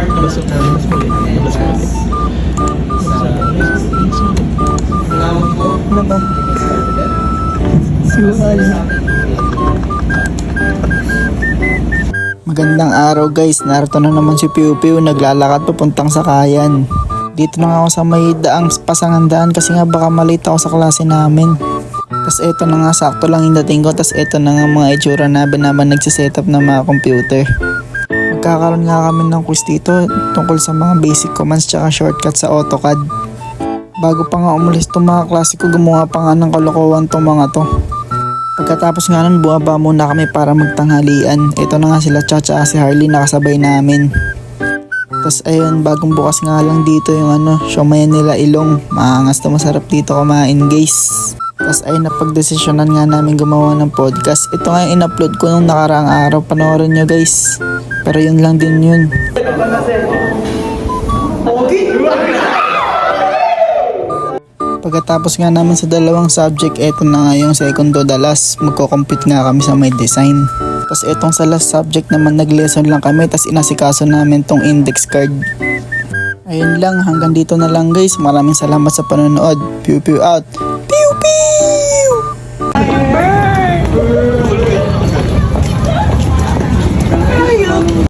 Basok na mas muli. Ano ba? Suwal. Magandang araw guys, narito na naman si Piu Piu, naglalakad papuntang Sakayan. Dito na nga ako sa may daang pasangandaan kasi nga baka malate ako sa klase namin. Tas eto na nga, sakto lang yung dating ko. Tas eto na nga mga itsura na naman nagsisetup ng mga computer. Magkakaroon nga kami ng quiz dito tungkol sa mga basic commands tsaka shortcuts sa AutoCAD. Bago pa nga umalis itong mga klase ko, gumawa pa nga ng kalokohan tong mga to. Pagkatapos nga nun, buwaba muna kami para magtanghalian. Ito na nga sila Chacha at si Harley nakasabay namin. Tas ayun, bagong bukas nga lang dito yung siomay nila Ilong. Maangas na masarap dito kumain guys. Tas ayun, napagdesisyonan nga namin gumawa ng podcast. Ito nga yung in-upload ko nung nakaraang araw, panoorin nyo guys. Pero yun lang din yun. Pagkatapos nga namin sa dalawang subject, eto na nga yung second to the last. Magko-compute nga kami sa may design. Tapos etong sa last subject naman, nag-lesson lang kami. Tapos inasikaso namin tong index card. Ayun lang, hanggang dito na lang guys. Maraming salamat sa panonood. Piu Piu out. Piu Piu!